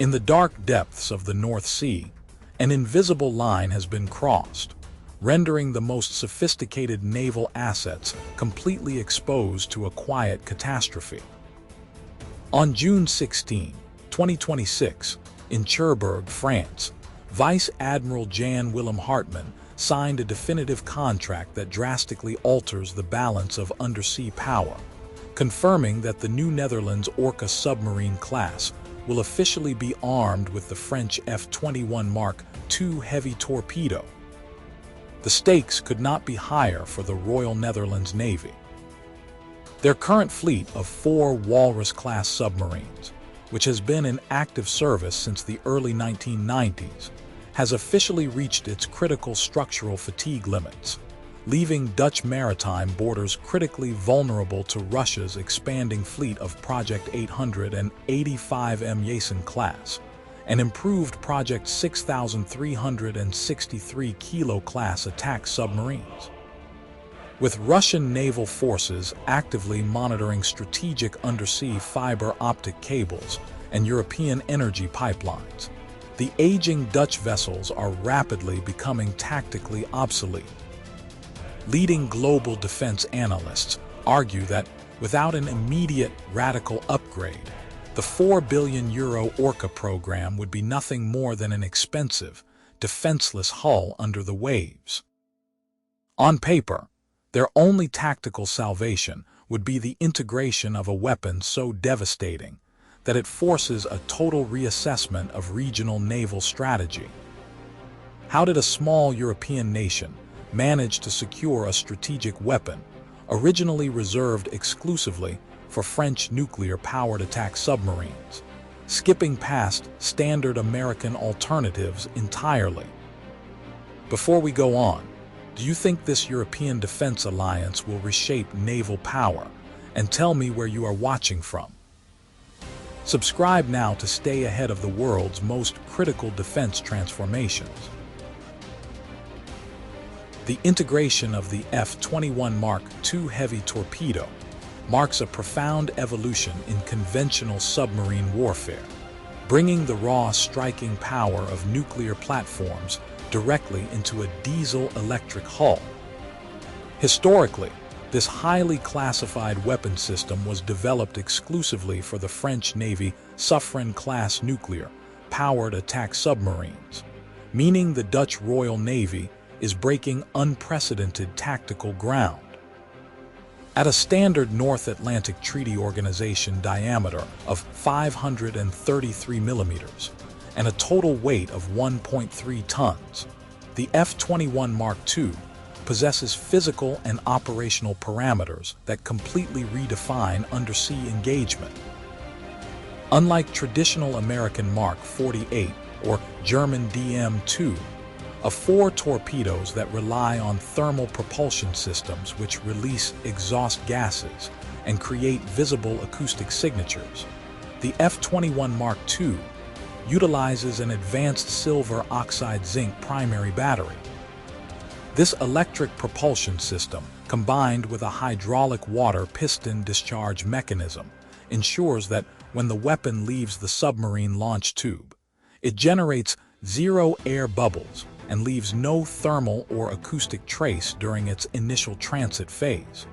In the dark depths of the North Sea, an invisible line has been crossed, rendering the most sophisticated naval assets completely exposed to a quiet catastrophe. On June 16, 2026, in Cherbourg, France, Vice Admiral Jan Willem Hartmann signed a definitive contract that drastically alters the balance of undersea power, confirming that the new Netherlands Orka submarine class will officially be armed with the French F-21 Mark II heavy torpedo. The stakes could not be higher for the Royal Netherlands Navy. Their current fleet of 4 Walrus-class submarines, which has been in active service since the early 1990s, has officially reached its critical structural fatigue limits, leaving Dutch maritime borders critically vulnerable to Russia's expanding fleet of Project 885 M Yasen class and improved Project 6363 Kilo class attack submarines. With Russian naval forces actively monitoring strategic undersea fiber optic cables and European energy pipelines, the aging Dutch vessels are rapidly becoming tactically obsolete. Leading global defense analysts argue that without an immediate radical upgrade, the €4 billion Orka program would be nothing more than an expensive, defenseless hull under the waves. On paper, their only tactical salvation would be the integration of a weapon so devastating that it forces a total reassessment of regional naval strategy. How did a small European nation manage to secure a strategic weapon originally reserved exclusively for French nuclear-powered attack submarines, skipping past standard American alternatives entirely? Before we go on, do you think this European defense alliance will reshape naval power? And tell me where you are watching from. Subscribe now to stay ahead of the world's most critical defense transformations. The integration of the F-21 Mark II heavy torpedo marks a profound evolution in conventional submarine warfare, bringing the raw striking power of nuclear platforms directly into a diesel-electric hull. Historically, this highly classified weapon system was developed exclusively for the French Navy Suffren-class nuclear-powered attack submarines, meaning the Dutch Royal Navy is breaking unprecedented tactical ground. At a standard North Atlantic Treaty Organization diameter of 533 millimeters and a total weight of 1.3 tons, the F-21 Mark II possesses physical and operational parameters that completely redefine undersea engagement. Unlike traditional American Mark 48 or German DM-2, of 4 torpedoes that rely on thermal propulsion systems which release exhaust gases and create visible acoustic signatures, the F-21 Mark II utilizes an advanced silver oxide zinc primary battery. This electric propulsion system, combined with a hydraulic water piston discharge mechanism, ensures that when the weapon leaves the submarine launch tube, it generates 0 air bubbles and leaves no thermal or acoustic trace during its initial transit phase.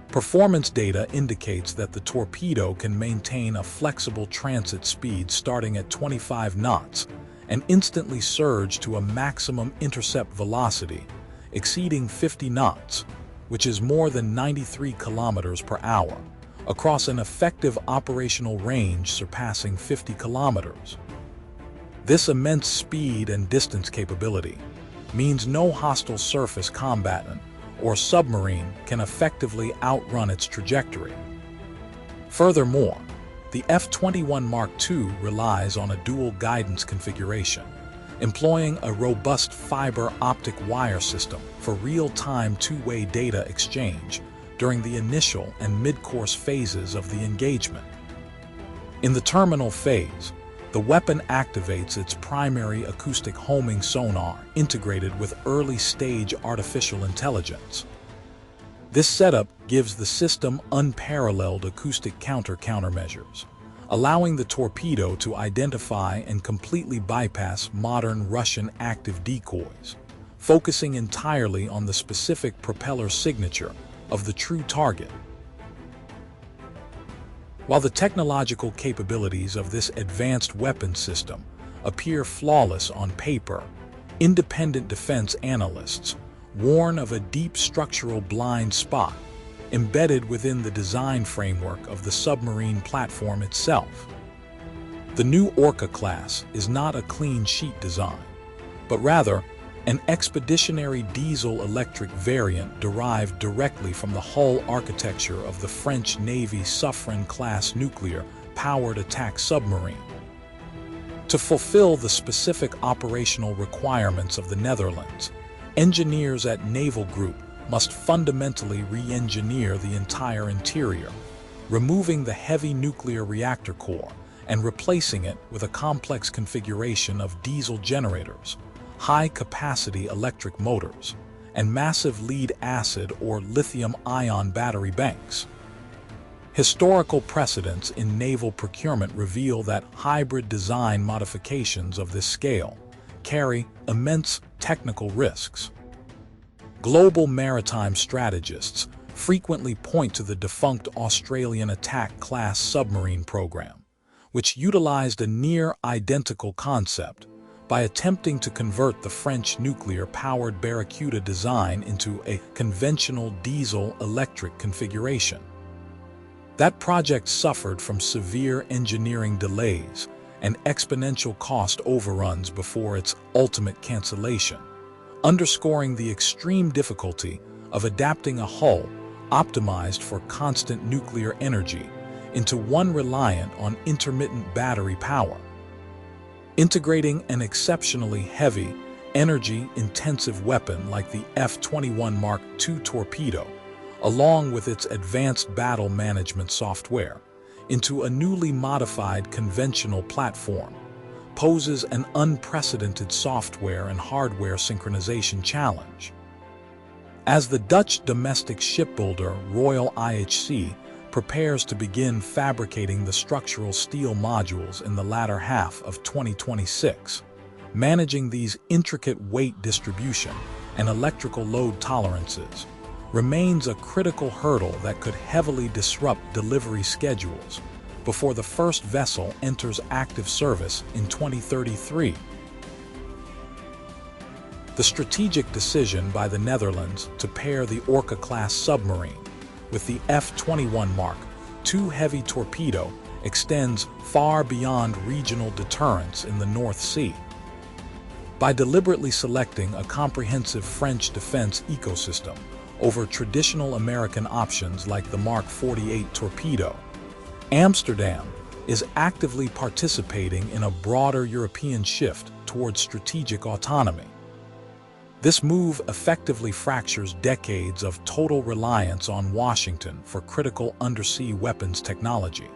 Performance data indicates that the torpedo can maintain a flexible transit speed starting at 25 knots and instantly surge to a maximum intercept velocity exceeding 50 knots, which is more than 93 kilometers per hour, across an effective operational range surpassing 50 kilometers. This immense speed and distance capability means no hostile surface combatant or submarine can effectively outrun its trajectory. Furthermore, the F-21 Mark II relies on a dual guidance configuration, employing a robust fiber optic wire system for real-time two-way data exchange during the initial and mid-course phases of the engagement. In the terminal phase, the weapon activates its primary acoustic homing sonar integrated with early-stage artificial intelligence. This setup gives the system unparalleled acoustic countermeasures, allowing the torpedo to identify and completely bypass modern Russian active decoys, focusing entirely on the specific propeller signature of the true target. While the technological capabilities of this advanced weapon system appear flawless on paper, independent defense analysts warn of a deep structural blind spot embedded within the design framework of the submarine platform itself. The new Orka class is not a clean sheet design, but rather an expeditionary diesel-electric variant derived directly from the hull architecture of the French Navy Suffren-class nuclear-powered attack submarine. To fulfill the specific operational requirements of the Netherlands, engineers at Naval Group must fundamentally re-engineer the entire interior, removing the heavy nuclear reactor core and replacing it with a complex configuration of diesel generators, high-capacity electric motors, and massive lead-acid or lithium-ion battery banks. Historical precedents in naval procurement reveal that hybrid design modifications of this scale carry immense technical risks. Global maritime strategists frequently point to the defunct Australian attack-class submarine program, which utilized a near-identical concept by attempting to convert the French nuclear-powered Barracuda design into a conventional diesel-electric configuration. That project suffered from severe engineering delays and exponential cost overruns before its ultimate cancellation, underscoring the extreme difficulty of adapting a hull optimized for constant nuclear energy into one reliant on intermittent battery power. Integrating an exceptionally heavy, energy-intensive weapon like the F-21 Mark II torpedo, along with its advanced battle management software, into a newly modified conventional platform poses an unprecedented software and hardware synchronization challenge. As the Dutch domestic shipbuilder Royal IHC prepares to begin fabricating the structural steel modules in the latter half of 2026, managing these intricate weight distribution and electrical load tolerances remains a critical hurdle that could heavily disrupt delivery schedules before the first vessel enters active service in 2033. The strategic decision by the Netherlands to pair the Orka-class submarine with the F-21 Mark II heavy torpedo extends far beyond regional deterrence in the North Sea. By deliberately selecting a comprehensive French defense ecosystem over traditional American options like the Mark 48 torpedo, Amsterdam is actively participating in a broader European shift towards strategic autonomy. This move effectively fractures decades of total reliance on Washington for critical undersea weapons technology,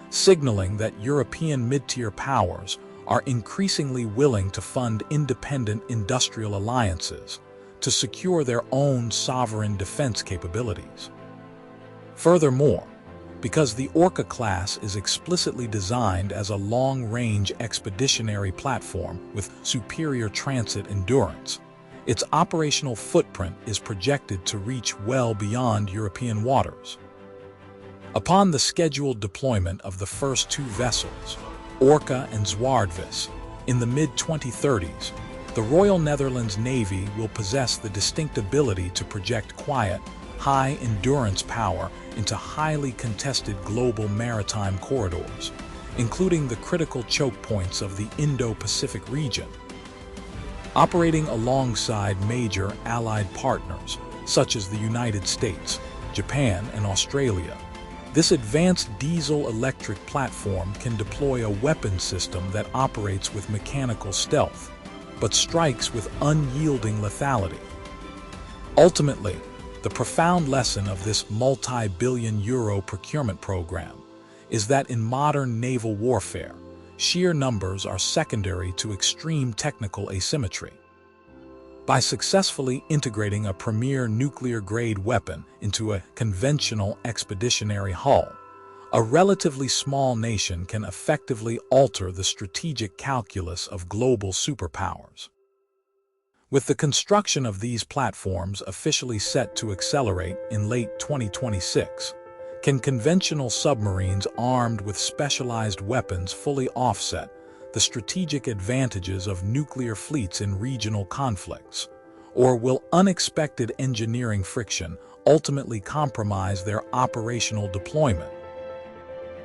signaling that European mid-tier powers are increasingly willing to fund independent industrial alliances to secure their own sovereign defense capabilities. Furthermore, because the Orka class is explicitly designed as a long-range expeditionary platform with superior transit endurance, its operational footprint is projected to reach well beyond European waters. Upon the scheduled deployment of the first two vessels, Orka and Zwaardvis, in the mid-2030s, the Royal Netherlands Navy will possess the distinct ability to project quiet, high-endurance power into highly contested global maritime corridors, including the critical choke points of the Indo Pacific region. Operating alongside major allied partners such as the United States, Japan, and Australia, this advanced diesel-electric platform can deploy a weapon system that operates with mechanical stealth, but strikes with unyielding lethality. Ultimately, the profound lesson of this multi-billion-euro procurement program is that in modern naval warfare, sheer numbers are secondary to extreme technical asymmetry. By successfully integrating a premier nuclear-grade weapon into a conventional expeditionary hull, A relatively small nation can effectively alter the strategic calculus of global superpowers. With the construction of these platforms officially set to accelerate in late 2026, can conventional submarines armed with specialized weapons fully offset the strategic advantages of nuclear fleets in regional conflicts? Or will unexpected engineering friction ultimately compromise their operational deployment?